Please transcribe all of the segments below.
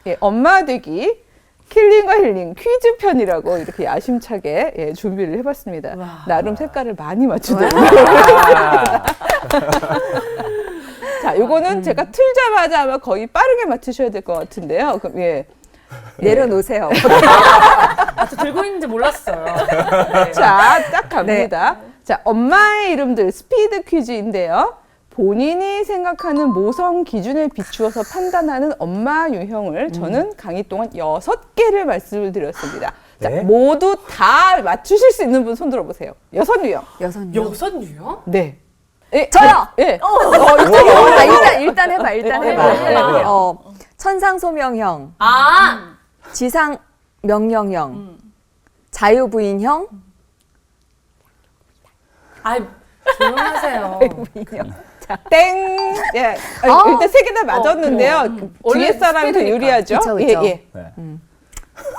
예, 엄마 되기 킬링과 힐링 퀴즈 편이라고 이렇게 야심차게 예, 준비를 해봤습니다. 와. 나름 색깔을 많이 맞추더라고요. 자, 요거는 제가 틀자마자 아마 거의 빠르게 맞추셔야 될 것 같은데요. 그럼 예. 내려놓으세요. 저 들고 있는지 몰랐어요. 자, 딱 갑니다. 자, 엄마의 이름들 스피드 퀴즈인데요. 본인이 생각하는 모성 기준에 비추어서 판단하는 엄마 유형을 저는 강의 동안 6개를 말씀을 드렸습니다. 자, 네? 모두 다 맞추실 수 있는 분 손 들어보세요. 6유형. 여섯 여섯 유형? 네. 예, 저요! 예. 일단 해봐. 천상소명형, 아! 지상명령형, 자유부인형, 아, 조용하세요. 땡. 예. 일단 3개 다 맞았는데요. 그 원래 뒤에 사람이 더 스피드니까. 유리하죠? 그쵸. 예, 예. 네.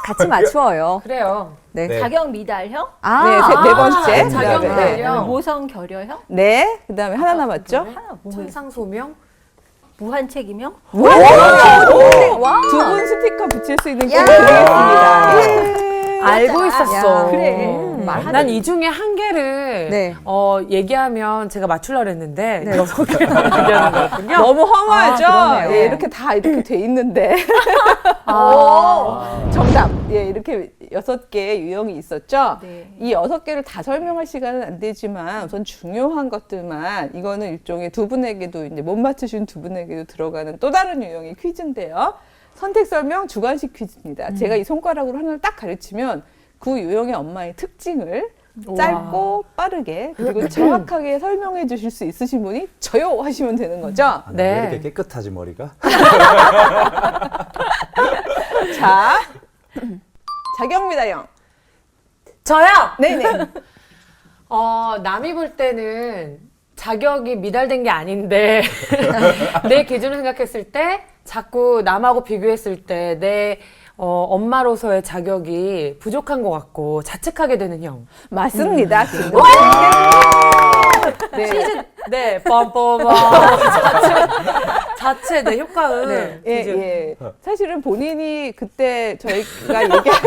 같이 맞추어요. 그래요. 네. 네. 자격 미달형? 네, 네 번째. 자격 그다음에, 네. 미달형. 모성 결여형? 네. 그다음에 하나 남았죠? 천상소명? 무한 책임형? 두 분 스티커 붙일 수 있는 기회 야. 드리겠습니다. 예. 알고 있었어. 야, 그래. 난 이 중에 한 개를 네. 얘기하면 제가 맞추려고 했는데 네. 여섯 개를 얘기하는 거였군요. 너무 험하죠? 그러네요. 예, 이렇게 다 이렇게 돼 있는데. 정답. 예, 이렇게 6개의 유형이 있었죠? 네. 이 6개를 다 설명할 시간은 안 되지만 우선 중요한 것들만 이거는 일종의 두 분에게도 이제 못 맞추신 두 분에게도 들어가는 또 다른 유형의 퀴즈인데요. 선택 설명 주관식 퀴즈입니다. 제가 이 손가락으로 하나를 딱 가르치면 그 유형의 엄마의 특징을 짧고 빠르게 그리고 정확하게 설명해 주실 수 있으신 분이 저요 하시면 되는 거죠. 아, 네. 왜 이렇게 깨끗하지 머리가? 자, 자경미다형. 저요? 네네. 남이 볼 때는 자격이 미달된 게 아닌데 내 기준을 생각했을 때 자꾸 남하고 비교했을 때 내 엄마로서의 자격이 부족한 것 같고 자책하게 되는 형. 맞습니다. 네. 네, 뻔뻔뻔. 자체 내 효과는. 네. 예, 기준. 예. 사실은 본인이 그때 저희가 얘기할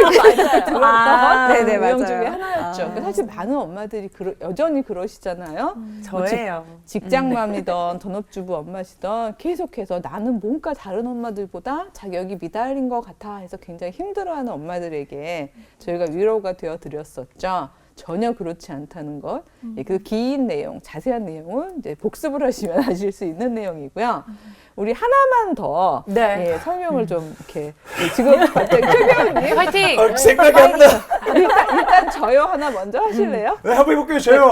들었던 네네, 유형 맞아요. 중에 하나였죠. 사실 많은 엄마들이 여전히 그러시잖아요. 저예요. 직장맘이던 전업주부 엄마시던 계속해서 나는 뭔가 다른 엄마들보다 자격이 미달인 것 같아 해서 굉장히 힘들어하는 엄마들에게 저희가 위로가 되어 드렸었죠. 전혀 그렇지 않다는 것. 예, 그 긴 내용, 자세한 내용은 이제 복습을 하시면 아실 수 있는 내용이고요. 우리 하나만 더 네. 예, 설명을 좀 이렇게 지금 갑자기 최 배우님 파이팅! 생각이 안 나. 일단 저요 하나 먼저 하실래요? 네, 한번 해볼게요, 저요.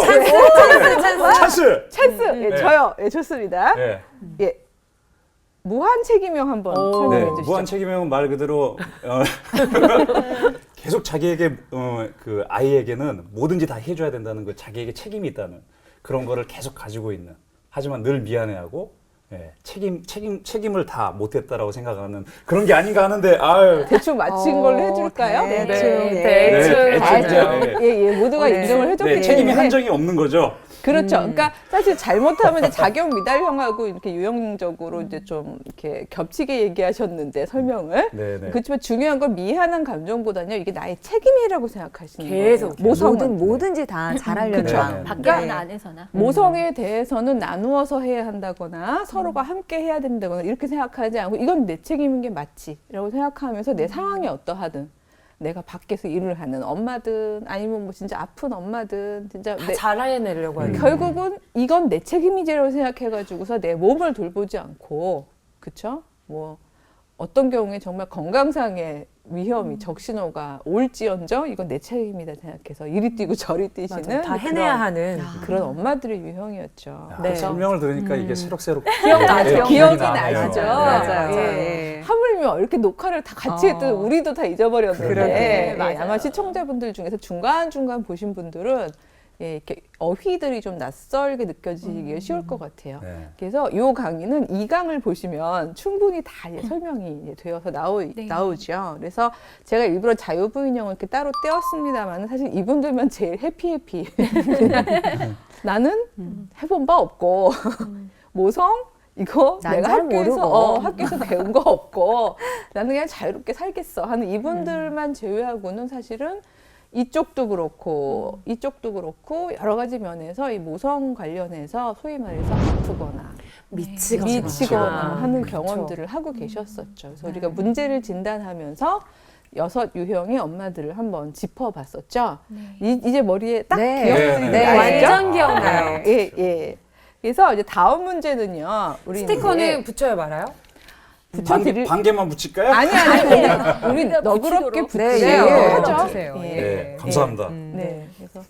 찬스. 찬스. 예, 네. 저요. 예, 좋습니다. 네. 예. 무한 책임형 한번 설명해 네, 주시죠. 무한 책임형은 말 그대로 계속 자기에게 그 아이에게는 뭐든지 다 해줘야 된다는 그 자기에게 책임이 있다는 그런 거를 계속 가지고 있는. 하지만 늘 미안해하고 예, 책임을 다 못했다라고 생각하는 그런 게 아닌가 하는데 아유. 대충 맞힌 걸로 해줄까요? 대충, 네, 예. 대충. 예, 모두가 네. 인정을 해줬기 네, 책임이 때문에. 한정이 없는 거죠. 그렇죠. 그러니까 사실 잘못하면 이제 자격 미달형하고 이렇게 유형적으로 이제 좀 이렇게 겹치게 얘기하셨는데 설명을. 네, 네. 그렇지만 중요한 건 미안한 감정보다는요. 이게 나의 책임이라고 생각하시는 계속, 거예요. 모성은. 뭐든지 다 잘하려는 그쵸. 마음. 밖에나 네. 안에서나. 모성에 대해서는 나누어서 해야 한다거나 서로가 함께 해야 된다거나 이렇게 생각하지 않고 이건 내 책임인 게 맞지라고 생각하면서 내 상황이 어떠하든 내가 밖에서 일을 하는 엄마든 아니면 뭐 진짜 아픈 엄마든 진짜 다 잘해내려고 하는. 결국은 이건 내 책임이지라고 생각해가지고서 내 몸을 돌보지 않고 그쵸? 뭐 어떤 경우에 정말 건강상의 위험이 적신호가 올지언정 이건 내 책임이다 생각해서 이리 뛰고 저리 뛰시는 다 해내야 하는. 그런 엄마들의 유형이었죠. 야, 네. 설명을 들으니까 이게 새록새록 기억나죠? 기억이 나네요. 나시죠? 네. 맞아요. 예. 하물며 이렇게 녹화를 다 같이 했더니 우리도 다 잊어버렸는데 그러게. 예, 맞아요. 아마 시청자분들 중에서 중간중간 보신 분들은 예, 이렇게 어휘들이 좀 낯설게 느껴지기가 쉬울 것 같아요. 네. 그래서 이 강의는 2강을 보시면 충분히 다 이제 설명이 이제 되어서 나오죠. 그래서 제가 일부러 자유부인형을 이렇게 따로 떼었습니다만 사실 이분들만 제일 해피. 나는 해본 바 없고 모성 이거 난 내가 잘 학교에서 모르고. 학교에서 배운 거 없고 나는 그냥 자유롭게 살겠어 하는 이분들만 제외하고는 사실은 이쪽도 그렇고 이쪽도 그렇고 여러 가지 면에서 이 모성 관련해서 소위 말해서 아프거나 미치거나 하는 그렇죠. 경험들을 하고 계셨었죠. 그래서 우리가 문제를 진단하면서 6 유형의 엄마들을 한번 짚어봤었죠. 이제 머리에 딱 네. 기억들이 네. 나죠? 완전 기억나요. 예, 예. 그래서 이제 다음 문제는요. 우리 스티커는 이제 붙여야 말아요? 붙여드릴 반개만 붙일까요? 아니 우리 너그럽게 네, 붙이려고 예. 하죠. 붙이세요. 예. 네, 감사합니다. 네, 그래서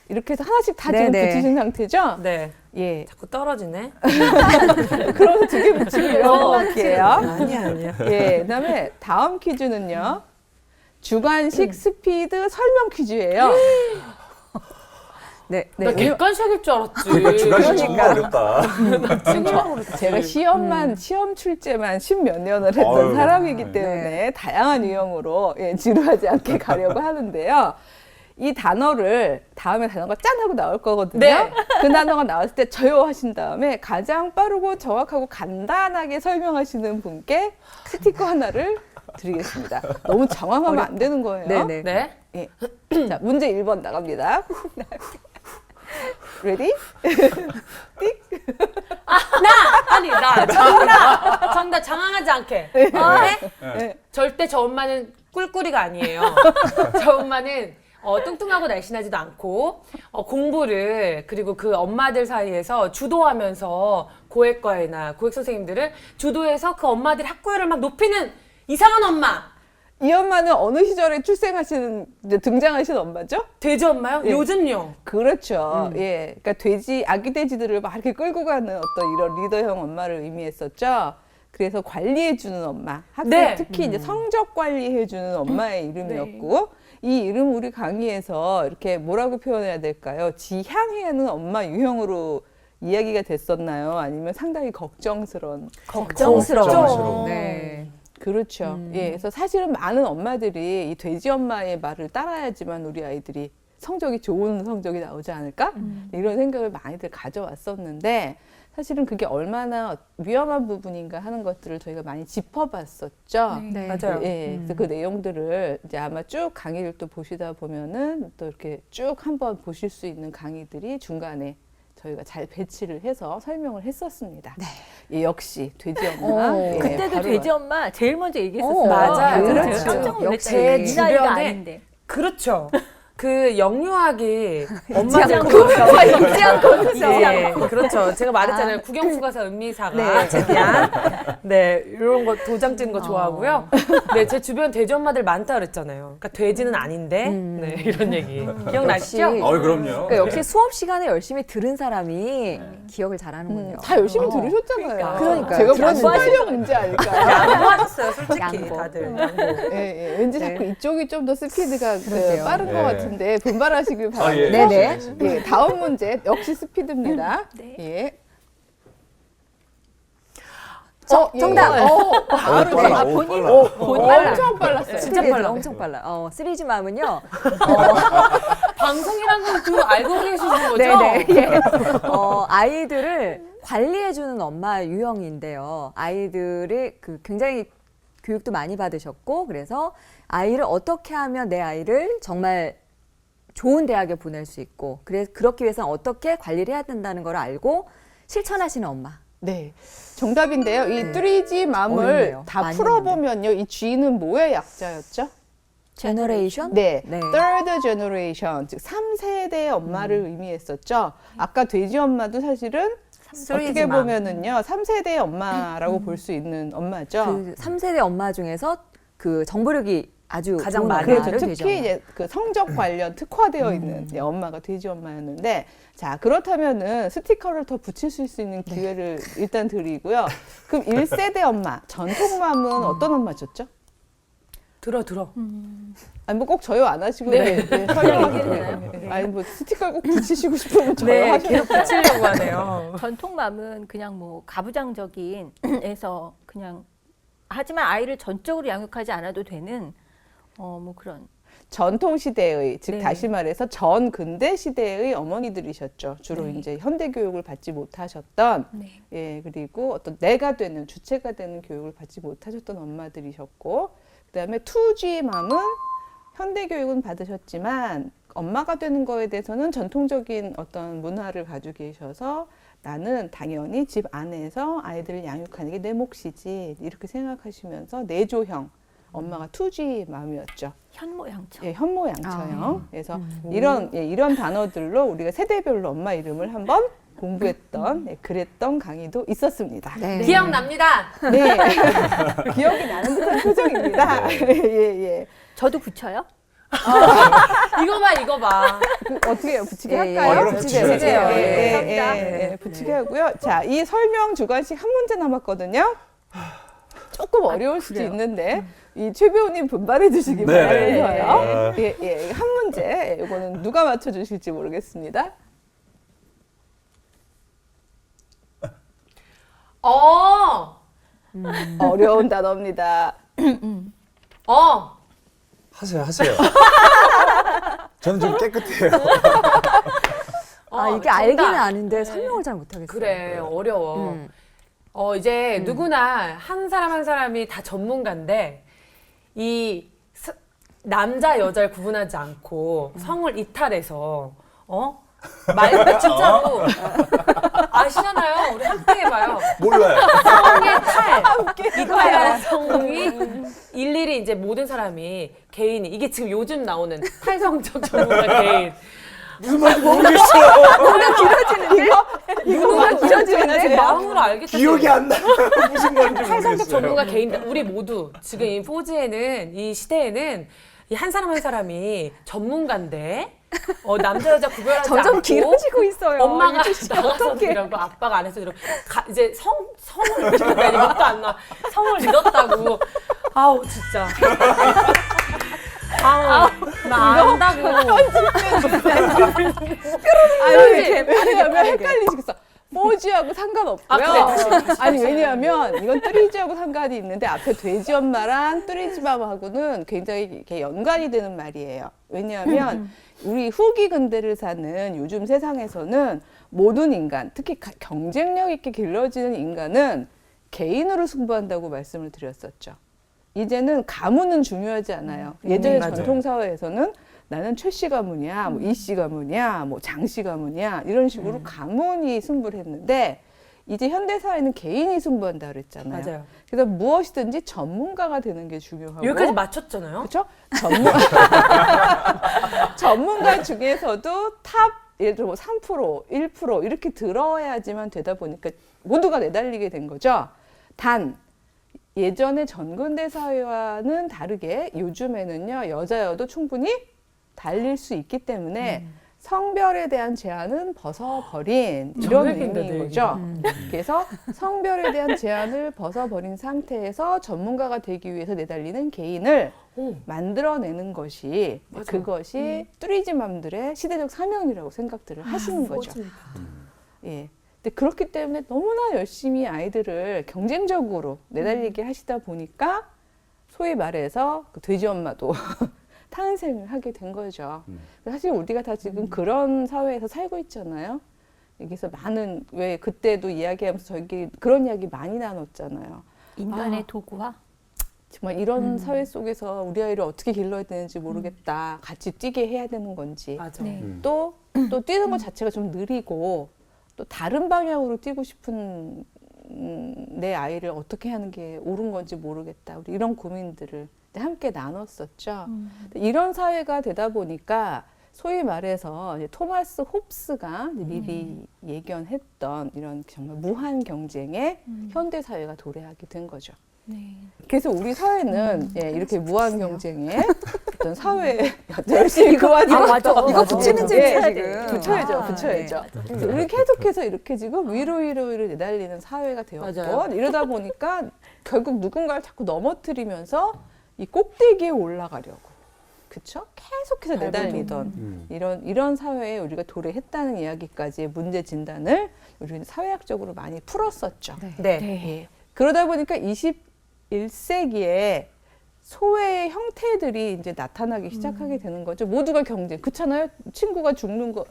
이렇게 해서 하나씩 다 네, 지금 네. 붙이신 상태죠? 네. 예. 자꾸 떨어지네. 그럼 2개 붙이고 갈게요. 아니야. 예. 그다음에 다음 퀴즈는요. 주관식 스피드 설명 퀴즈예요. 네. 나 객관식일 줄 알았지. 그러니까 주관식 정말 어렵다. 제가 시험 출제만 10몇 년을 했던 아유. 사람이기 때문에 다양한 유형으로 지루하지 않게 가려고 하는데요. 이 단어를 다음에 단어가 짠 하고 나올 거거든요. 네. 그 단어가 나왔을 때 저요 하신 다음에 가장 빠르고 정확하고 간단하게 설명하시는 분께 스티커 하나를 드리겠습니다. 너무 장황하면 안 되는 거예요. 네네. 네. 예. 자, 문제 1번 나갑니다. 레디? 정답 장황하지 않게. 네. 절대 저 엄마는 꿀꿀이가 아니에요. 저 엄마는 뚱뚱하고 날씬하지도 않고 공부를 그리고 그 엄마들 사이에서 주도하면서 고액과외나 고액 선생님들을 주도해서 그 엄마들이 학구열을 막 높이는 이상한 엄마. 이 엄마는 어느 시절에 이제 등장하신 엄마죠? 돼지 엄마요? 예. 요즘요. 그렇죠. 예. 그러니까 아기 돼지들을 막 이렇게 끌고 가는 어떤 이런 리더형 엄마를 의미했었죠. 그래서 관리해주는 엄마. 학생 네. 특히 이제 성적 관리해주는 엄마의 이름이었고, 이 이름 우리 강의에서 이렇게 뭐라고 표현해야 될까요? 지향하는 엄마 유형으로 이야기가 됐었나요? 아니면 상당히 걱정스러운? 걱정스러워. 네. 그렇죠. 예, 그래서 사실은 많은 엄마들이 이 돼지 엄마의 말을 따라야지만 우리 아이들이 성적이 좋은 성적이 나오지 않을까? 이런 생각을 많이들 가져왔었는데 사실은 그게 얼마나 위험한 부분인가 하는 것들을 저희가 많이 짚어봤었죠. 네. 맞아요. 예, 그래서 그 내용들을 이제 아마 쭉 강의를 또 보시다 보면은 또 이렇게 쭉 한번 보실 수 있는 강의들이 중간에 저희가 잘 배치를 해서 설명을 했었습니다. 예, 역시 돼지 엄마. 오. 예, 그때도 바로 돼지 엄마 제일 먼저 얘기했었어요. 맞아요. 제가 그렇죠. 깜짝 놀랐어요. 제 이 나이가 주변에 아닌데. 그렇죠. 그 영유아기 잊지 엄마들 않고. 예, 그렇죠. 제가 말했잖아요. 국영수 가사 은미사가 최대한 네 이런 거 도장 찍는 거 좋아하고요. 네, 제 주변 돼지 엄마들 많다 그랬잖아요. 그러니까 돼지는 아닌데 네 이런 얘기 기억나시죠? 역시. 그럼요. 그러니까 역시 수업 시간에 열심히 들은 사람이 기억을 잘하는군요. 다 열심히 들으셨잖아요. 그러니까요. 제가 들었는데. 공부하려고 문제 아닐까요? 양보하셨어요, 솔직히 양보. 다들. 예, 예. 왠지 네. 자꾸 이쪽이 좀 더 스피드가 그러게요. 빠른 것 네. 같은데 분발하시길 바랍니다. 아, 예. 네네. 예, 다음 문제 역시 스피드입니다. 네. 예. 정답. 바로 빨라, 아, 오, 본인 빨라. 엄청 빨랐어요. 진짜 스피드 빨라. 엄청 빨라. 시리즈맘은요. 방송이란 건 그 알고 계시는 거죠? 네네. 예. 아이들을 관리해주는 엄마 유형인데요. 아이들이 굉장히 교육도 많이 받으셨고, 그래서 아이를 어떻게 하면 내 아이를 정말 좋은 대학에 보낼 수 있고, 그렇기 위해서는 어떻게 관리를 해야 된다는 걸 알고 실천하시는 엄마. 네. 정답인데요. 이 3G 맘을 어렵네요. 다 많이 풀어보면요. 이 G는 뭐의 약자였죠? 제너레이션? 네. 네. Third generation, 즉 3세대의 엄마를 의미했었죠. 아까 돼지 엄마도 사실은 어떻게 맘. 보면은요. 3세대의 엄마라고 볼 수 있는 엄마죠. 그 3세대 엄마 중에서 그 정보력이 아주 가장 좋은 많이 엄마를 그렇죠. 돼지 특히 엄마. 이제 그 성적 관련 특화되어 있는 엄마가 돼지 엄마였는데, 자 그렇다면은 스티커를 더 붙일 수 있는 기회를 일단 드리고요. 그럼 1세대 엄마 전통맘은 어떤 엄마셨죠? 들어. 아니 뭐 꼭 저요 안 하시고 네. 설명하세요. 아니 뭐 스티커를 꼭 붙이시고 싶으면 저요 네, 하셔도 계속 붙이려고 하네요. 전통맘은 그냥 뭐 가부장적인 에서 그냥 하지만 아이를 전적으로 양육하지 않아도 되는 뭐 그런 전통 시대의 즉 네. 다시 말해서 전 근대 시대의 어머니들이셨죠. 주로 네. 이제 현대 교육을 받지 못하셨던 네. 예, 그리고 어떤 내가 되는 주체가 되는 교육을 받지 못하셨던 엄마들이셨고 그다음에 2G 맘은 현대 교육은 받으셨지만 엄마가 되는 거에 대해서는 전통적인 어떤 문화를 가지고 계셔서 나는 당연히 집 안에서 아이들을 양육하는 게 내 몫이지 이렇게 생각하시면서 내조형 엄마가 2G 맘이었죠. 현모양처. 예, 현모양처형. 그래서 이런 단어들로 우리가 세대별로 엄마 이름을 한번 공부했던 그랬던 강의도 있었습니다. 네. 기억납니다. 네. 기억이 나는 듯한 표정입니다. 예, 예. 저도 붙여요? 이거 봐. 어떻게 해요? 붙이게 예, 할까요? 그럼 붙이세요. 예, 예, 감사합니다. 예, 예, 붙이게 하고요. 자, 이 설명 주관식 한 문제 남았거든요. 조금 어려울 수도 있는데 이 최 배우님 분발해 주시기 네, 바라면서요. 네. 예, 예, 한 문제. 이거는 누가 맞춰 주실지 모르겠습니다. 어려운 단어입니다. 하세요. 저는 좀 깨끗해요. 이게 정답. 알기는 아는데 설명을 잘 못하겠어요. 그래, 어려워. 음. 이제 누구나 한 사람 한 사람이 다 전문가인데 남자 여자를 구분하지 않고 성을 이탈해서 말 진짜로 아시잖아요. 우리 함께 해봐요. 몰라요. 성의 이탈하는 성이 일일이 이제 모든 사람이 개인이 이게 지금 요즘 나오는 탈성적 전문가 개인. 무슨 말인지 모르겠어요. 누가 길어지는데 마음으로 알겠다. 기억이 안 나. 무슨 말인지 탈성적 모르겠어요. 전문가 개인 우리 모두 지금 이 포즈에는 이 시대에는 이 한 사람 한 사람이 전문가인데 남자 여자 구별하지 점점 않고 길어지고 있어요. 엄마가 이거 진짜 나가서 어떡해. 이러고 아빠가 안에서 이러고 이제 성을 잃었다니 것도 안 나. 성을 잃었다고. 아우 진짜. 아우 나 안다고. 왜냐면 헷갈리시겠어. 4G하고 상관없고요. 아, 그래, 다시 아니 왜냐하면 이건 3G하고 상관이 있는데 앞에 돼지 엄마랑 뚜리지맘하고는 굉장히 이렇게 연관이 되는 말이에요. 왜냐하면 우리 후기 근대를 사는 요즘 세상에서는 모든 인간, 특히 경쟁력 있게 길러지는 인간은 개인으로 승부한다고 말씀을 드렸었죠. 이제는 가문은 중요하지 않아요. 예전에 맞아요. 전통 사회에서는 나는 최 씨 가문이야, 뭐 이 씨 가문이야, 뭐 장 씨 가문이야 이런 식으로 가문이 승부를 했는데 이제 현대 사회는 개인이 승부한다 그랬잖아요. 맞아요. 그래서 무엇이든지 전문가가 되는 게 중요하고 여기까지 맞췄잖아요. 그렇죠? 전문가 중에서도 탑 예를 들어 뭐 3%, 1% 이렇게 들어야지만 되다 보니까 모두가 내달리게 된 거죠. 단 예전의 전근대 사회와는 다르게 요즘에는요 여자여도 충분히 달릴 수 있기 때문에 성별에 대한 제한은 벗어버린 이런 얘기인데, 의미인 내 거죠. 그래서 성별에 대한 제한을 벗어버린 상태에서 전문가가 되기 위해서 내달리는 개인을 만들어내는 것이 그것이 뚜리지맘들의 시대적 사명이라고 생각들을 하시는 거죠. 예. 근데 그렇기 때문에 너무나 열심히 아이들을 경쟁적으로 내달리게 하시다 보니까 소위 말해서 그 돼지 엄마도 탄생을 하게 된 거죠. 사실 우리가 다 지금 그런 사회에서 살고 있잖아요. 여기서 많은 왜 그때도 이야기하면서 저희 그런 이야기 많이 나눴잖아요. 인간의 도구화. 정말 이런 사회 속에서 우리 아이를 어떻게 길러야 되는지 모르겠다. 같이 뛰게 해야 되는 건지. 맞아. 네. 또 뛰는 것 자체가 좀 느리고 또 다른 방향으로 뛰고 싶은 내 아이를 어떻게 하는 게 옳은 건지 모르겠다. 우리 이런 고민들을 함께 나눴었죠. 이런 사회가 되다 보니까 소위 말해서 이제 토마스 홉스가 이제 미리 예견했던 이런 정말 무한 경쟁에 현대 사회가 도래하게 된 거죠. 네. 그래서 우리 사회는 예, 이렇게 무한 경쟁에 어떤 사회 열심히 그 와중에 이거 붙이는 예, 재미야 지금. 붙여야죠. 그래서 우리 계속해서 이렇게 지금 위로 내달리는 사회가 되었고 맞아요. 이러다 보니까 결국 누군가를 자꾸 넘어뜨리면서 이 꼭대기에 올라가려고 그쵸? 계속해서 내달리던 이런 사회에 우리가 도래했다는 이야기까지의 문제 진단을 우리는 사회학적으로 많이 풀었었죠. 네. 예. 그러다 보니까 21세기에 소외의 형태들이 이제 나타나기 시작하게 되는 거죠. 모두가 경쟁. 그렇잖아요. 친구가 죽는 거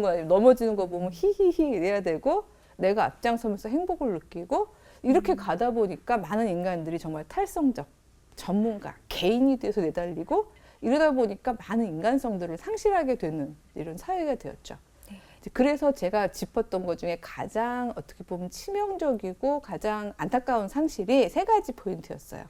아니면 넘어지는 거 보면 히히히 이래야 되고 내가 앞장서면서 행복을 느끼고 이렇게 가다 보니까 많은 인간들이 정말 탈성적 전문가, 개인이 돼서 내달리고 이러다 보니까 많은 인간성들을 상실하게 되는 이런 사회가 되었죠. 이제 그래서 제가 짚었던 것 중에 가장 어떻게 보면 치명적이고 가장 안타까운 상실이 세 가지 포인트였어요.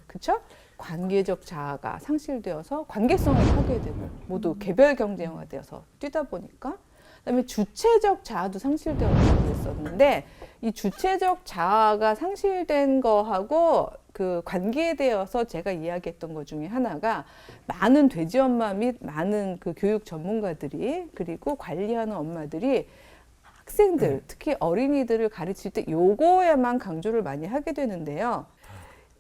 그렇죠? 관계적 자아가 상실되어서 관계성이 파괴되고 모두 개별 경쟁화되어서 뛰다 보니까 그다음에 주체적 자아도 상실되었다고 그랬었는데 이 주체적 자아가 상실된 거하고 그 관계되어서 제가 이야기했던 것 중에 하나가 많은 돼지 엄마 및 많은 그 교육 전문가들이 그리고 관리하는 엄마들이 학생들 특히 어린이들을 가르칠 때 요거에만 강조를 많이 하게 되는데요.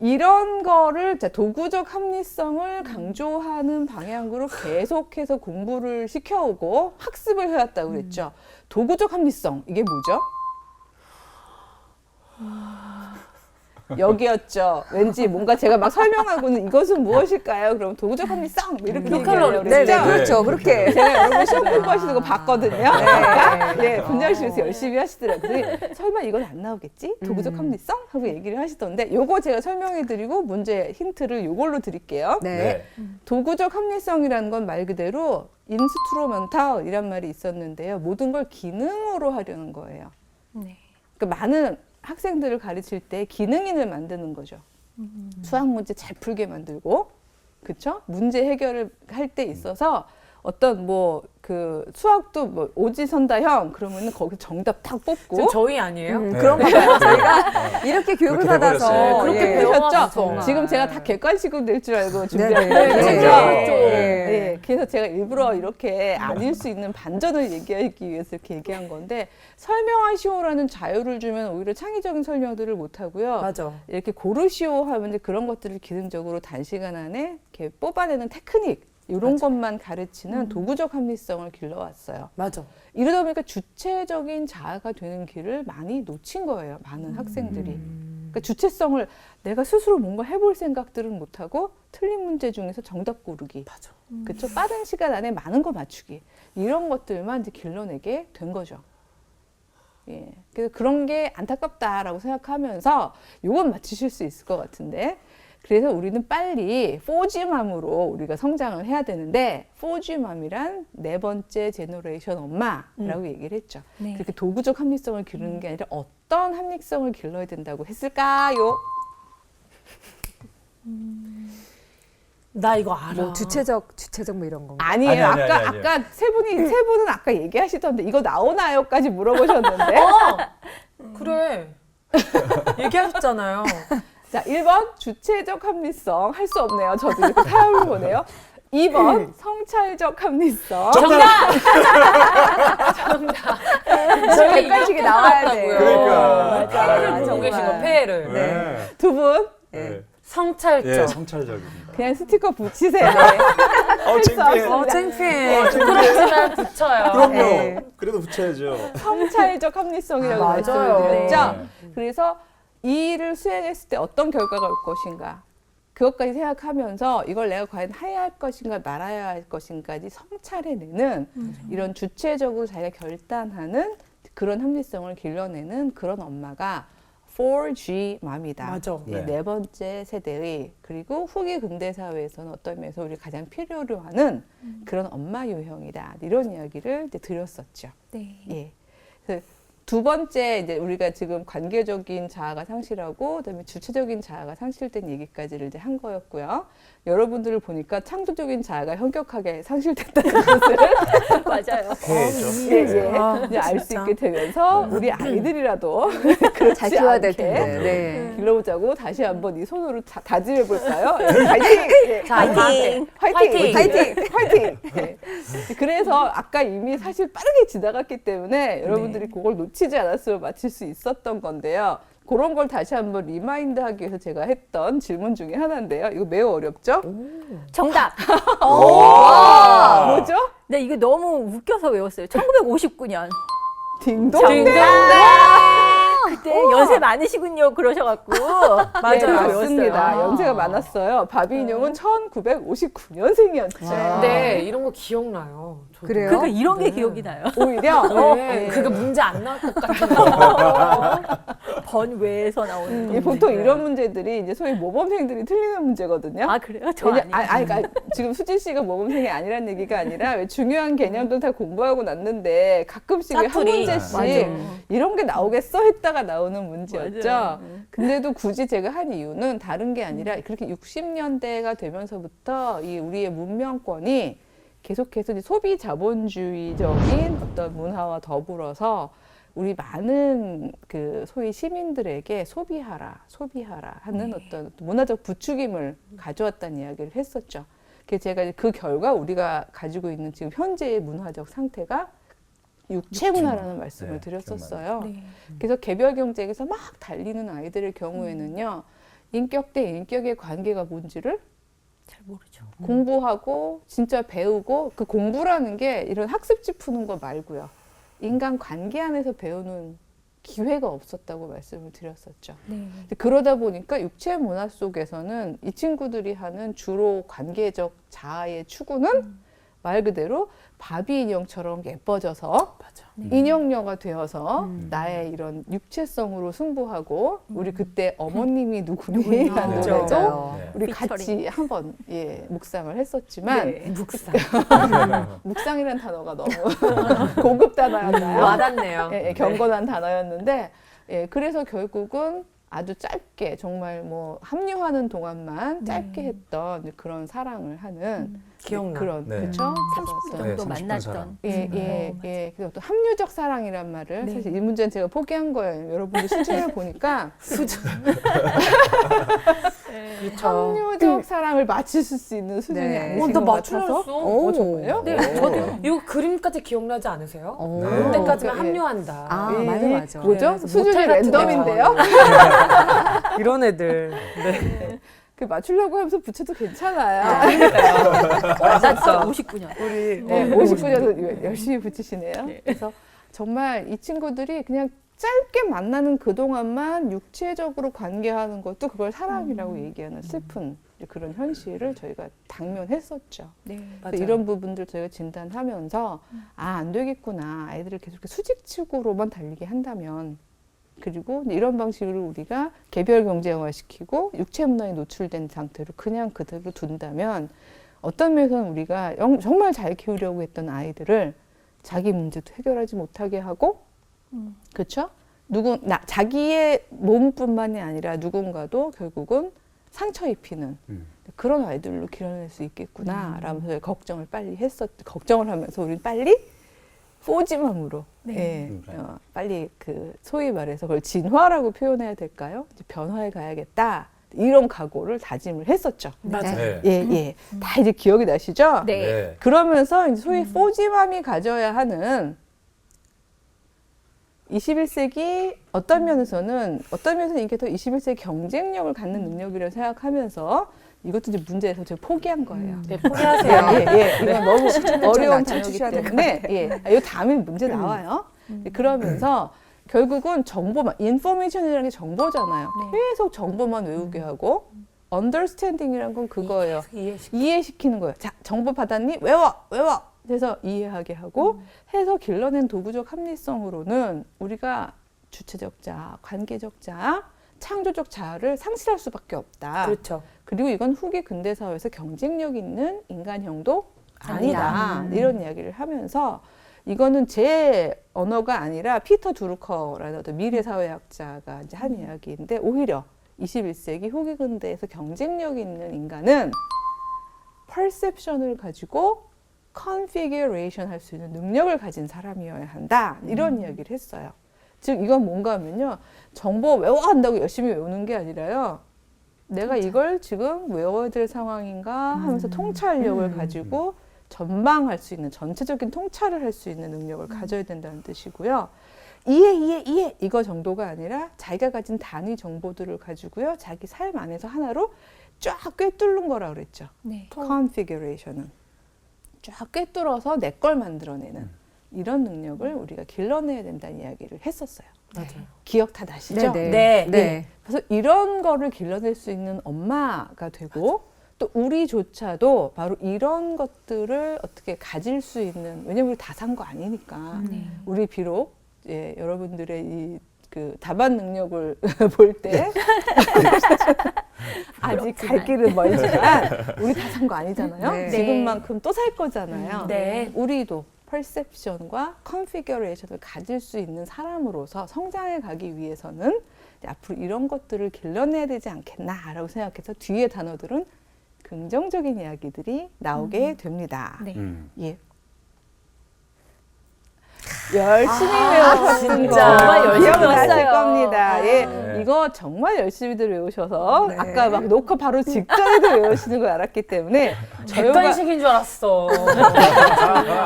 이런 거를 도구적 합리성을 강조하는 방향으로 계속해서 공부를 시켜오고 학습을 해왔다고 그랬죠. 도구적 합리성, 이게 뭐죠? 여기였죠. 왠지 뭔가 제가 막 설명하고는 이것은 무엇일까요? 그럼 도구적 합리성 뭐 이렇게 얘기하려고 네, 그랬죠. 그렇죠. 그렇게. 제가 여러분 시험 공부하시는 거 봤거든요. 네, 분열실에서 열심히 하시더라고요. 설마 이건 안 나오겠지? 도구적 합리성? 하고 얘기를 하시던데 요거 제가 설명해드리고 문제 힌트를 요걸로 드릴게요. 네. 도구적 합리성이라는 건 말 그대로 인스트루먼탈이란 말이 있었는데요. 모든 걸 기능으로 하려는 거예요. 네. 그러니까 많은 학생들을 가르칠 때 기능인을 만드는 거죠. 수학 문제 잘 풀게 만들고, 그렇죠? 문제 해결을 할 때 있어서 어떤 뭐 그 수학도 뭐 오지선다형 그러면은 거기 정답 딱 뽑고. 지금 저희 아니에요? 네. 그런가 봐요. 저희가 이렇게 교육을 그렇게 받아서 돼버렸어요. 그렇게 예. 배워가지고 그러셨죠? 정말. 지금 제가 다 객관식으로 낼 줄 알고 네, 준비한 네. 거죠. 네. 네. 그래서 제가 일부러 이렇게 아닐 수 있는 반전을 얘기하기 위해서 이렇게 얘기한 건데 설명하시오라는 자유를 주면 오히려 창의적인 설명들을 못 하고요. 맞아. 이렇게 고르시오 하면 이제 그런 것들을 기능적으로 단시간 안에 이렇게 뽑아내는 테크닉 이런 것만 가르치는 도구적 합리성을 길러왔어요. 맞아. 이러다 보니까 주체적인 자아가 되는 길을 많이 놓친 거예요. 많은 학생들이. 그러니까 주체성을 내가 스스로 뭔가 해볼 생각들은 못하고 틀린 문제 중에서 정답 고르기. 맞아. 그렇죠? 빠른 시간 안에 많은 거 맞추기. 이런 것들만 이제 길러내게 된 거죠. 예. 그래서 그런 게 안타깝다라고 생각하면서 이건 맞추실 수 있을 것 같은데 그래서 우리는 빨리 4G맘으로 우리가 성장을 해야 되는데 4G맘이란 네 번째 제너레이션 엄마라고 얘기를 했죠. 네. 그렇게 도구적 합리성을 기르는 게 아니라 어떤 합리성을 길러야 된다고 했을까요? 나 이거 알아. 뭐 주체적 뭐 이런 건가? 아니에요. 아니, 아까 아니. 아까 세 분은 아까 얘기하시던데 이거 나오나요?까지 물어보셨는데. 그래. 얘기하셨잖아요. 자, 1번 주체적 합리성 할 수 없네요. 저도 이렇게 타협을 보네요. 2번 성찰적 합리성. 정답! 저희 객관식이 나와야 나왔다고요. 그러니까. 폐해를 아, 보고 계신 거, 정말. 폐해를. 네. 두 분 네. 성찰적. 예, 성찰적입니다. 그냥 스티커 붙이세요. 창피해. 창피해. 부끄럽지만 붙여요. 그럼요. 네. 그래도 붙여야죠. 성찰적 합리성이라고 맞아요. 말씀을 드렸죠. 네. 그래서 이 일을 수행했을 때 어떤 결과가 올 것인가. 그것까지 생각하면서 이걸 내가 과연 해야 할 것인가 말아야 할 것인가까지 성찰해내는 이런 주체적으로 자기가 결단하는 그런 합리성을 길러내는 그런 엄마가 4G 맘이다. 맞아. 네 번째 세대의 그리고 후기 근대 사회에서는 어떤 면에서 우리 가장 필요로 하는 그런 엄마 유형이다. 이런 이야기를 이제 드렸었죠. 네. 예. 그래서 두 번째 이제 우리가 지금 관계적인 자아가 상실하고 그다음에 주체적인 자아가 상실된 얘기까지를 이제 한 거였고요. 여러분들을 보니까 창조적인 자아가 현격하게 상실됐다는 것을 맞아요. 해야죠. 이제 알 수 있게 되면서 우리 아이들이라도 그렇지 잘 키워야 될 않게 텐데. 네. 길러보자고 다시 한번 이 손으로 다짐해 볼까요? 파이팅! 예. 자, 화이팅! 화이팅! 화이팅! 화이팅! 네. 그래서 아까 이미 사실 빠르게 지나갔기 때문에 여러분들이 그걸 놓치지 않았으면 맞힐 수 있었던 건데요. 그런 걸 다시 한번 리마인드하기 위해서 제가 했던 질문 중에 하나인데요. 이거 매우 어렵죠? 정답. 뭐죠? 네, 이거 너무 웃겨서 외웠어요. 1959년. 딩동. 그때 연세 많으시군요. 그러셔갖고. 네, 맞아요. 맞습니다. 아. 연세가 많았어요. 바비 인형은 1959년생이었죠. 와. 네, 이런 거 기억나요. 저도. 그래요? 그러니까 이런 게 네. 기억이 나요. 오히려 네, 그게 문제 안 나올 것 같은 거. 번외에서 나오는 이 보통 문제고요. 이런 문제들이 이제 소위 모범생들이 틀리는 문제거든요. 아 그래요? 저 왜냐- 아니에요. 그러니까 지금 수진 씨가 모범생이 아니란 얘기가 아니라 왜 중요한 개념들 다 공부하고 났는데 가끔씩 한 사투리. 문제씩 맞아. 이런 게 나오겠어 했다가 나오는 문제였죠. 맞아요. 근데도 굳이 제가 한 이유는 다른 게 아니라 그렇게 60년대가 되면서부터 이 우리의 문명권이 계속해서 이제 소비 자본주의적인 어떤 문화와 더불어서 우리 많은 그 소위 시민들에게 소비하라 하는 어떤 문화적 부추김을 가져왔다는 이야기를 했었죠. 그래서 제가 이제 그 결과 우리가 가지고 있는 지금 현재의 문화적 상태가 육체 문화라는 말씀을 네, 드렸었어요. 네. 그래서 개별 경쟁에서 막 달리는 아이들의 경우에는요, 인격 대 인격의 관계가 뭔지를 잘 모르죠. 공부하고 진짜 배우고 그 공부라는 게 이런 학습지 푸는 거 말고요. 인간 관계 안에서 배우는 기회가 없었다고 말씀을 드렸었죠. 네. 근데 그러다 보니까 육체 문화 속에서는 이 친구들이 하는 주로 관계적 자아의 추구는 말 그대로 바비 인형처럼 예뻐져서 맞아. 인형녀가 되어서 나의 이런 육체성으로 승부하고 우리 그때 어머님이 누구니? 라는 그렇죠. 노래도 맞아요. 네. 우리 피처링. 같이 한번 묵상을 했었지만 네. 묵상. 묵상이라는 단어가 너무 고급 단어였나요? 와닿네요. 예, 경건한 단어였는데 그래서 결국은 아주 짧게 정말 뭐 합류하는 동안만 짧게 했던 이제 그런 사랑을 하는 기억나. 그런 네. 그렇죠? 30분 네, 정도 30분 만났던. 사랑. 예. 그래서 또 합류적 사랑이란 말을 네. 사실 이 문제는 제가 포기한 거예요. 여러분들 수준을 보니까 그렇죠. 합류적 사랑을 맞추실 수 있는 수준이 네. 아니신 나 것 맞추려 같아서. 했어. 정말요? 네, 저도 이거 그림까지 기억나지 않으세요? 오. 네. 그때까지만 예. 합류한다. 아, 예, 맞아, 맞아. 뭐죠? 네, 수준이 모텔 같은 데 랜덤인데요? 이런 애들. 네. 그 맞추려고 하면서 붙여도 괜찮아요. 나 진짜 59년. 우리 네, 59년도 열심히 붙이시네요. 그래서 정말 이 친구들이 그냥 짧게 만나는 그동안만 육체적으로 관계하는 것도 그걸 사랑이라고 얘기하는 슬픈 그런 현실을 저희가 당면했었죠. 네. 그래서 이런 부분들 저희가 진단하면서 안 되겠구나. 아이들을 계속 이렇게 수직축으로만 달리게 한다면 그리고 이제 이런 방식으로 우리가 개별 경쟁화시키고 육체 문화에 노출된 상태로 그냥 그대로 둔다면 어떤 면에서는 우리가 정말 잘 키우려고 했던 아이들을 자기 문제도 해결하지 못하게 하고 그렇죠? 자기의 몸뿐만이 아니라 누군가도 결국은 상처 입히는 그런 아이들로 길러낼 수 있겠구나 라면서 걱정을 걱정을 하면서 우리는 빨리 포지맘으로 빨리 그 소위 말해서 그걸 진화라고 표현해야 될까요? 이제 변화해 가야겠다 이런 각오를 다짐을 했었죠. 맞아. 네. 다 이제 기억이 나시죠? 네. 네. 그러면서 이제 소위 포지맘이 가져야 하는 21세기 어떤 면에서는 이게 더 21세기 경쟁력을 갖는 능력이라고 생각하면서 이것도 이제 문제에서 제가 포기한 거예요. 네, 포기하세요. 이건 너무 어려운 단어이기 낮춰주셔야 될것 때문에 이 다음에 문제 나와요. 그러면서 결국은 정보만 인포메이션이라는 게 정보잖아요. 계속 정보만 외우게 하고 understanding이란 건 그거예요. 이해시키는 거예요. 자, 정보 받았니? 외워. 그래서 이해하게 하고 해서 길러낸 도구적 합리성으로는 우리가 주체적 자아, 관계적 자아, 창조적 자아를 상실할 수밖에 없다. 그렇죠. 그리고 이건 후기 근대 사회에서 경쟁력 있는 인간형도 아니다. 이런 이야기를 하면서 이거는 제 언어가 아니라 피터 두루커라는 어떤 미래 사회학자가 이제 한 이야기인데 오히려 21세기 후기 근대에서 경쟁력 있는 인간은 퍼셉션을 가지고 컨피규레이션 할 수 있는 능력을 가진 사람이어야 한다. 이런 이야기를 했어요. 즉 이건 뭔가 하면요. 정보 외워야 한다고 열심히 외우는 게 아니라요. 내가 이걸 지금 외워야 될 상황인가 하면서 통찰력을 가지고 전망할 수 있는 전체적인 통찰을 할 수 있는 능력을 가져야 된다는 뜻이고요. 이해 이거 정도가 아니라 자기가 가진 단위 정보들을 가지고요. 자기 삶 안에서 하나로 쫙 꿰뚫는 거라 그랬죠. 네. 컨피규레이션은 쫙 꿰뚫어서 내 걸 만들어내는 이런 능력을 우리가 길러내야 된다는 이야기를 했었어요. 맞아요. 기억 다 나시죠? 네. 그래서 이런 거를 길러낼 수 있는 엄마가 되고 또 우리조차도 바로 이런 것들을 어떻게 가질 수 있는, 왜냐면 우리 다 산 거 아니니까 우리 비록 여러분들의 이 그 다반 능력을 볼 때 아직 갈 길은 멀지만 우리 다 산 거 아니잖아요. 네. 지금만큼 또 살 거잖아요. 네. 우리도 퍼셉션과 컨피규레이션을 가질 수 있는 사람으로서 성장해 가기 위해서는 이제 앞으로 이런 것들을 길러내야 되지 않겠나라고 생각해서 뒤에 단어들은 긍정적인 이야기들이 나오게 됩니다. 네. 예. 열심히 외우셨던 거 진짜. 정말 열심히 기억나실 외웠어요. 겁니다. 예, 네. 이거 정말 열심히들 외우셔서 네. 아까 막 녹화 바로 직전에도 외우시는 걸 알았기 때문에 객관식인 줄 알았어.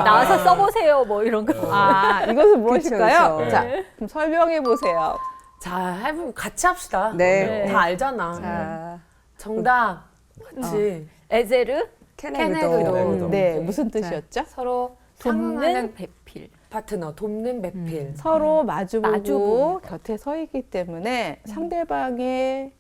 나와서 써보세요. 뭐 이런 거. 이것은 무엇일까요? 그쵸. 자, 그럼 설명해 보세요. 자, 같이 합시다. 네. 다 알잖아. 자, 정답. 같이. 에제르 케네그도. 케네그도. 네, 무슨 뜻이었죠? 서로 돕는 상응하는 배필. 파트너, 돕는 배필. 서로 마주보고 마주보고. 곁에 서 있기 때문에 상대방의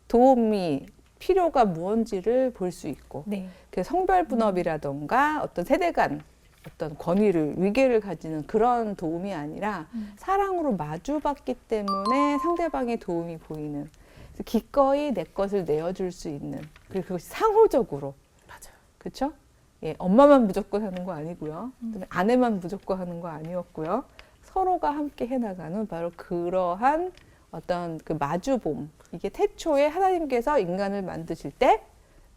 도움이 필요가 무언지를 볼 수 있고 네. 그 성별 분업이라던가 어떤 세대 간 어떤 권위를 위계를 가지는 그런 도움이 아니라 사랑으로 마주봤기 때문에 상대방의 도움이 보이는, 그래서 기꺼이 내 것을 내어줄 수 있는, 그리고 그것이 상호적으로, 맞아요. 그렇죠? 예, 엄마만 무조건 하는 거 아니고요. 그다음에 아내만 무조건 하는 거 아니었고요. 서로가 함께 해나가는 바로 그러한 어떤 그 마주봄, 이게 태초에 하나님께서 인간을 만드실 때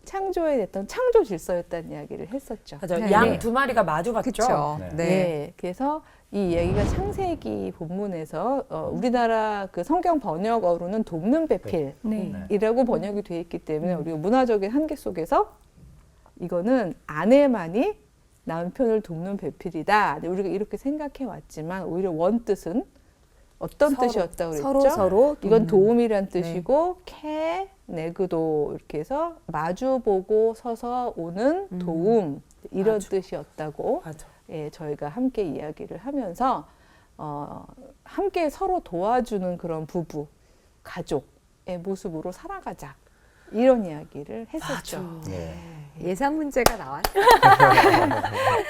창조에 됐던 창조 질서였다는 이야기를 했었죠. 맞아요. 네. 양 네. 두 마리가 마주 봤죠. 그쵸. 네. 네. 네, 그래서 이 이야기가 창세기 본문에서 우리나라 그 성경 번역어로는 돕는 배필이라고 네. 번역이 되어 있기 때문에 우리가 문화적인 한계 속에서 이거는 아내만이 남편을 돕는 배필이다. 근데 우리가 이렇게 생각해 왔지만 오히려 원뜻은 어떤 서로, 뜻이었다고 그랬죠? 서로 이건 도움이란 뜻이고 캐, 네그도 이렇게 해서 마주보고 서서 오는 도움 이런 마주. 뜻이었다고 맞아. 예, 저희가 함께 이야기를 하면서 함께 서로 도와주는 그런 부부, 가족의 모습으로 살아가자 이런 이야기를 했었죠. 네. 예상 문제가 나왔어요.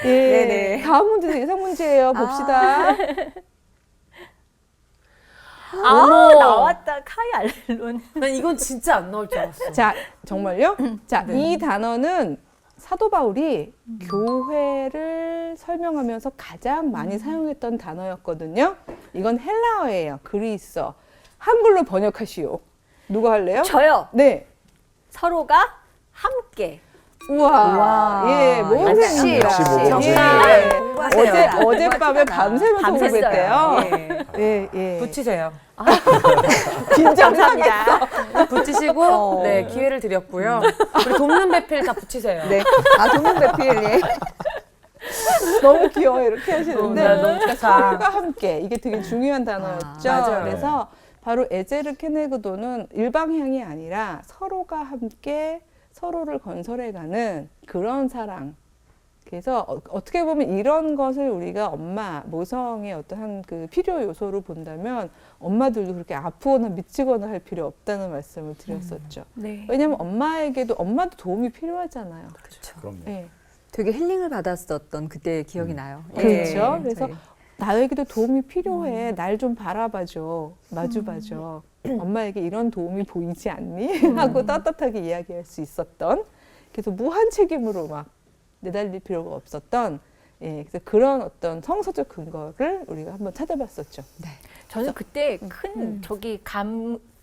예, 네네. 다음 문제도 예상 문제예요. 봅시다. 어머. 나왔다. 카이 알렐론. 난 이건 진짜 안 나올 줄 알았어. 자, 정말요? 자, 이 단어는 사도 바울이 교회를 설명하면서 가장 많이 사용했던 단어였거든요. 이건 헬라어예요. 그리스어. 한글로 번역하시오. 누가 할래요? 저요. 네. 서로가 함께. 우와. 예, 모험생입니다. 역시 모범생. 예. 공부하세요. 어젯밤에 밤새면서 밤샜어요. 공부했대요. 예. 예, 예. 붙이세요. 긴장합니다. 붙이시고 네 기회를 드렸고요. 우리 돕는 배필 다 붙이세요. 네. 돕는 배필. 예. 너무 귀여워 이렇게 하시는데 나 너무 그러니까 서로가 함께 이게 되게 중요한 단어였죠. 맞아요. 그래서 바로 에제르 케네그도는 일방향이 아니라 서로가 함께 서로를 건설해가는 그런 사랑. 그래서 어떻게 보면 이런 것을 우리가 엄마, 모성의 어떠한 그 필요 요소로 본다면 엄마들도 그렇게 아프거나 미치거나 할 필요 없다는 말씀을 드렸었죠. 네. 왜냐하면 엄마에게도 엄마도 도움이 필요하잖아요. 그럼요. 예. 되게 힐링을 받았었던 그때 기억이 나요. 그렇죠. 예. 그래서 저희. 나에게도 도움이 필요해. 날 좀 바라봐줘. 마주봐줘. 엄마에게 이런 도움이 보이지 않니? 하고 떳떳하게 이야기할 수 있었던. 그래서 무한 책임으로 막 내달릴 필요가 없었던. 예, 그래서 그런 어떤 성서적 근거를 우리가 한번 찾아봤었죠. 저는 그때 큰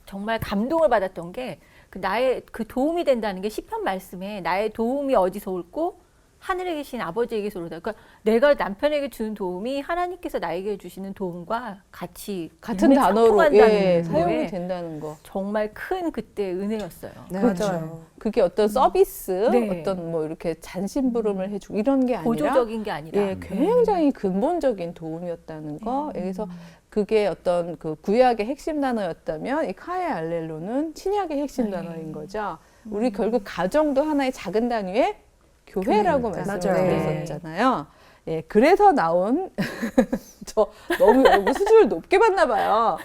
정말 감동을 받았던 게 그 나의 그 도움이 된다는 게 시편 말씀에 나의 도움이 어디서 올고 하늘에 계신 아버지에게서 오르다. 그러니까 내가 남편에게 주는 도움이 하나님께서 나에게 주시는 도움과 같이 같은 단어로 상통한다는 사용이 거에 된다는 거. 정말 큰 그때 은혜였어요. 네. 맞아요. 그게 어떤 서비스, 네. 어떤 뭐 이렇게 잔심부름을 해주고 이런 게 아니라 보조적인 게 아니라 예, 굉장히 근본적인 도움이었다는 거. 그래서 그게 어떤 그 구약의 핵심 단어였다면 이 카에 알렐로는 신약의 핵심 단어인 거죠. 우리 결국 가정도 하나의 작은 단위의 교회라고 교회였죠. 말씀을 맞아요. 드렸었잖아요. 예, 그래서 나온 저 너무 여러분 수준을 높게 봤나 봐요.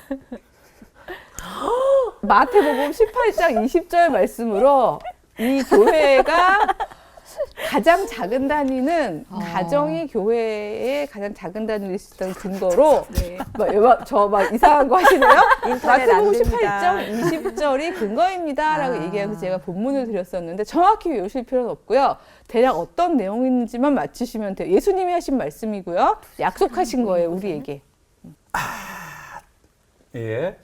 마태복음 18장 20절 말씀으로 이 교회가 가장 작은 단위는 가정이 교회의 가장 작은 단위일 수 있다는 근거로 네. 저 막 이상한 거 하시네요? 인터넷 안 마태복음 됩니다. 18장 20절이 근거입니다 라고 아. 얘기하면서 제가 본문을 드렸었는데 정확히 외우실 필요는 없고요. 대략 어떤 내용인지만 맞추시면 돼요. 예수님이 하신 말씀이고요. 약속하신 거예요, 우리에게. 예.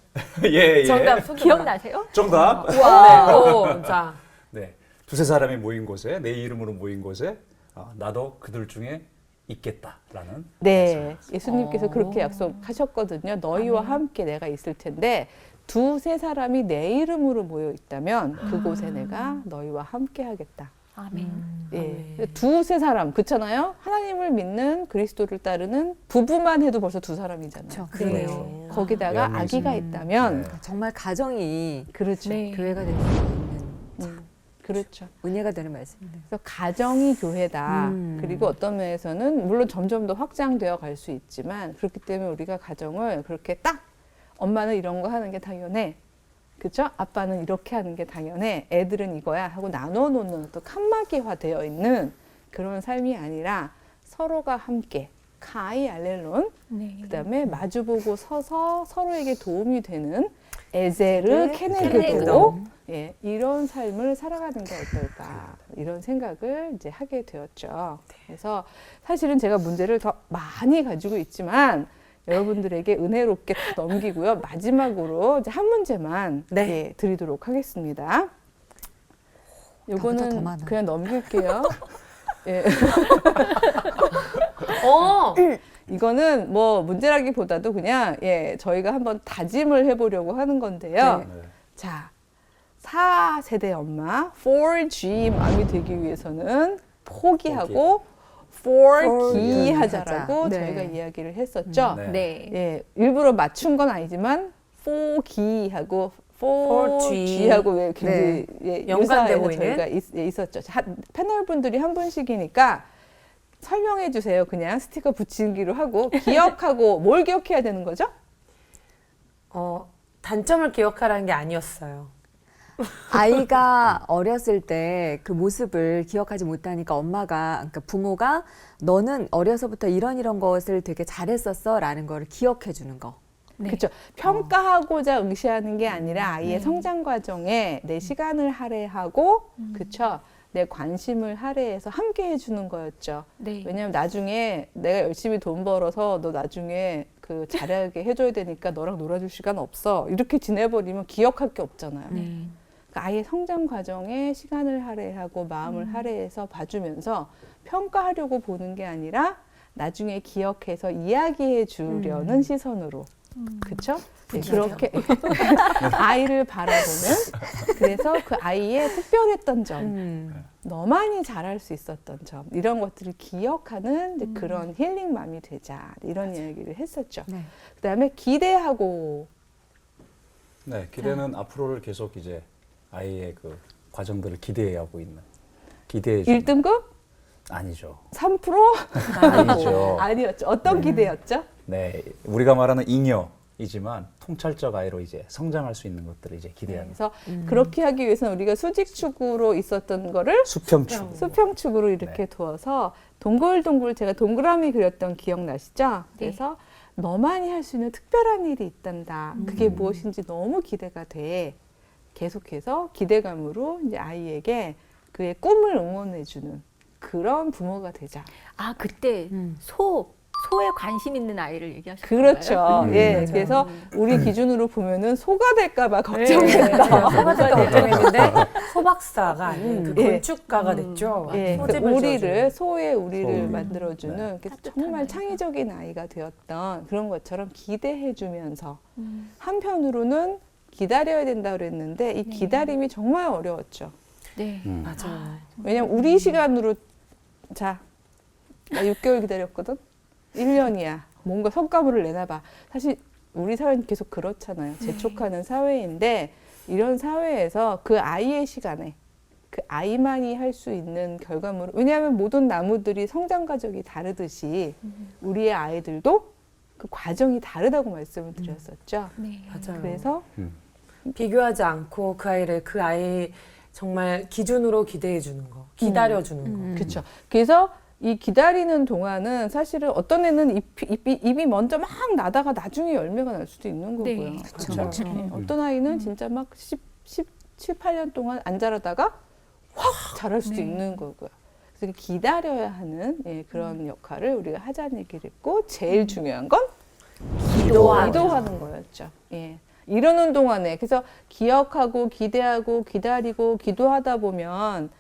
예. 정답 소개만. 기억나세요? 정답. 네. 오, 자. 네. 두세 사람이 모인 곳에 내 이름으로 모인 곳에 나도 그들 중에 있겠다라는. 네, 예수님께서 그렇게 약속하셨거든요. 너희와 함께 내가 있을 텐데 두세 사람이 내 이름으로 모여 있다면 그곳에 내가 너희와 함께 하겠다. 아멘. 예, 두세 사람 그렇잖아요. 하나님을 믿는 그리스도를 따르는 부부만 해도 벌써 두 사람이잖아요. 그러네요. 거기다가 네, 아기가 있다면 네. 정말 가정이 그렇죠. 네. 교회가 될 수 있는 그렇죠. 은혜가 되는 말씀이네요. 그래서 가정이 교회다. 그리고 어떤 면에서는 물론 점점 더 확장되어 갈 수 있지만 그렇기 때문에 우리가 가정을 그렇게 딱 엄마는 이런 거 하는 게 당연해. 그렇죠? 아빠는 이렇게 하는 게 당연해. 애들은 이거야 하고 나눠 놓는 또 칸막이화 되어 있는 그런 삶이 아니라 서로가 함께 카이 알렐론 네. 그다음에 마주보고 서서 서로에게 도움이 되는 에제르 케네게도. 케네게도 예, 이런 삶을 살아가는 게 어떨까 이런 생각을 이제 하게 되었죠. 그래서 사실은 제가 문제를 더 많이 가지고 있지만 여러분들에게 은혜롭게 다 넘기고요. 마지막으로 이제 한 문제만 네. 예, 드리도록 하겠습니다. 나보다 더 요거는 많아. 그냥 넘길게요. 예. 이거는 뭐 문제라기보다도 그냥 예, 저희가 한번 다짐을 해보려고 하는 건데요. 네. 네. 자, 4세대 엄마, 4G 맘이 되기 위해서는 포기하고 4기 하자라고 하자. 네. 저희가 이야기를 했었죠. 네. 네. 예, 일부러 맞춘 건 아니지만 4기하고 4G하고 왜 굉장히 예, 연관돼 유사해서 보이는? 저희가 있었죠. 패널 분들이 한 분씩이니까 설명해 주세요. 그냥 스티커 붙이기로 하고 기억하고 뭘 기억해야 되는 거죠? 단점을 기억하라는 게 아니었어요. 아이가 어렸을 때 그 모습을 기억하지 못하니까 엄마가, 그러니까 부모가 너는 어려서부터 이런 것을 되게 잘했었어라는 거를 기억해 주는 거. 네. 그렇죠. 평가하고자 응시하는 게 아니라 아이의 성장 과정에 내 시간을 할애하고, 그렇죠. 내 관심을 할애해서 함께 해주는 거였죠. 네. 왜냐하면 나중에 내가 열심히 돈 벌어서 너 나중에 그 잘하게 해줘야 되니까 너랑 놀아줄 시간 없어. 이렇게 지내버리면 기억할 게 없잖아요. 그러니까 아이의 성장 과정에 시간을 할애하고 마음을 할애해서 봐주면서 평가하려고 보는 게 아니라 나중에 기억해서 이야기해 주려는 시선으로. 그렇죠? 네, 그렇게 아이를 바라보는 그래서 그 아이의 특별했던 점, 너만이 잘할 수 있었던 점 이런 것들을 기억하는 이제 그런 힐링맘이 되자 이런 이야기를 했었죠. 네. 그다음에 기대하고 네, 기대는 앞으로를 계속 이제 아이의 그 과정들을 기대하고 있는 기대해 주는 1등급? 아니죠. 3%? 아니죠. 아니었죠. 어떤 기대였죠? 네, 우리가 말하는 잉여이지만 통찰적 아이로 이제 성장할 수 있는 것들을 이제 기대하는 그래서 그렇게 하기 위해서는 우리가 수직축으로 있었던 거를 수평축. 수평축으로 이렇게 두어서 동글동글 제가 동그라미 그렸던 기억나시죠? 그래서 너만이 할 수 있는 특별한 일이 있단다. 그게 무엇인지 너무 기대가 돼. 계속해서 기대감으로 이제 아이에게 그의 꿈을 응원해주는 그런 부모가 되자. 아, 그때 소에 관심 있는 아이를 얘기하셨나요? 그렇죠. 예. 맞아요. 그래서 우리 기준으로 보면은 소가 될까봐 걱정했다. 소가 될까 걱정했는데 소박사가 아닌 그 예. 건축가가 됐죠. 예, 그 소집을 우리를 지어주는. 소의 우리를 소. 만들어주는 네. 그래서 따뜻한 정말 아이가. 창의적인 아이가 되었던 그런 것처럼 기대해주면서 한편으로는 기다려야 된다고 그랬는데 이 기다림이 정말 어려웠죠. 네. 맞아요. 왜냐면 우리 시간으로 자, 나 6개월 기다렸거든. 1년이야. 뭔가 성과물을 내놔봐. 사실 우리 사회는 계속 그렇잖아요. 재촉하는 사회인데 이런 사회에서 그 아이의 시간에 그 아이만이 할 수 있는 결과물. 왜냐하면 모든 나무들이 성장 과정이 다르듯이 우리의 아이들도 그 과정이 다르다고 말씀을 드렸었죠. 네. 맞아요. 그래서 비교하지 않고 그 아이를 그 아이 정말 기준으로 기대해 주는 거, 기다려 주는 거. 그렇죠. 그래서 이 기다리는 동안은 사실은 어떤 애는 잎이 먼저 막 나다가 나중에 열매가 날 수도 있는 거고요. 네. 그렇죠. 네. 어떤 아이는 진짜 막 17, 8년 동안 안 자라다가 확 자랄 수도 있는 거고요. 그래서 기다려야 하는 그런 역할을 우리가 하자는 얘기를 했고 제일 중요한 건 기도하는 거였죠. 예. 이러는 동안에 그래서 기억하고 기대하고 기다리고 기도하다 보면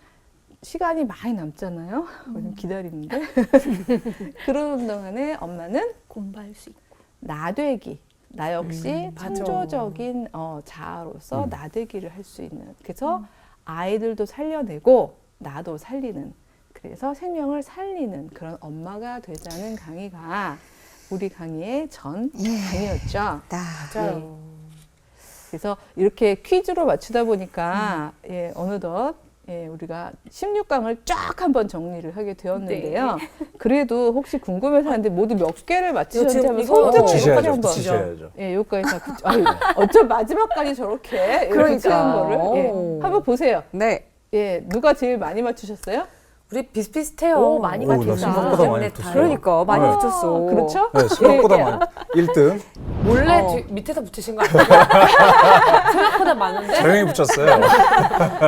시간이 많이 남잖아요. 기다리는데 그러는 동안에 엄마는 공부할 수 있고. 나되기, 나 역시 맞아. 창조적인 자아로서 나되기를 할 수 있는. 그래서 아이들도 살려내고 나도 살리는. 그래서 생명을 살리는 그런 엄마가 되자는 강의가 우리 강의의 전 강의였죠. 맞아요. 그래서 이렇게 퀴즈로 맞추다 보니까 어느덧 우리가 16강을 쫙 한번 정리를 하게 되었는데요. 그래도 혹시 궁금해서 하는데 모두 몇 개를 맞추셨는지 한번 이거 손좀 붙이셔야죠. 한번. 붙이셔야죠. 여기까지 다 어쩜 마지막까지 저렇게 이렇게 치는 거를 한번 보세요. 네. 누가 제일 많이 맞추셨어요? 우리 비슷비슷해요. 오, 많이 오, 나 맞췄다. 생각보다 많이 네, 붙었어요. 그러니까 많이 네. 붙였어. 그렇죠? 네, 생각보다 많이. 1등. 몰래 밑에서 붙이신 거 아니에요? 생각보다 많은데? 조용히 붙였어요.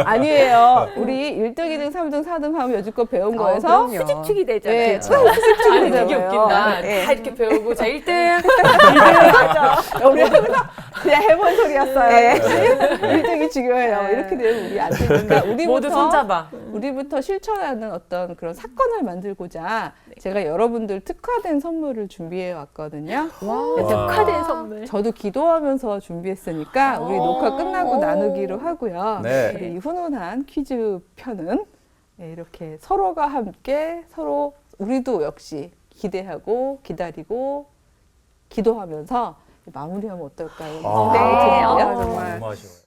아니에요. 우리 1등, 2등, 3등, 4등 하면 여지껏 배운 거에서 그럼요. 수직축이 되잖아요. 아니, 되게 되잖아요. 웃긴다. 네. 다 이렇게 배우고, 자, 1등. 우리 항상 그냥 해본 소리였어요. 네. 1등이 중요해요. 네. 이렇게 되면 우리 안 되니까 모두 손잡아. 우리부터 실천하는 어떤 그런 사건을 만들고자 제가 여러분들 특화된 선물을 준비해 왔거든요. 특화된 선물. 저도 기도하면서 준비했으니까 우리 녹화 끝나고 나누기로 하고요. 네. 우리 이 훈훈한 퀴즈 편은 이렇게 서로가 함께 서로 우리도 역시 기대하고 기다리고 기도하면서 마무리하면 어떨까요? 아. 생각이 네. 드는데요.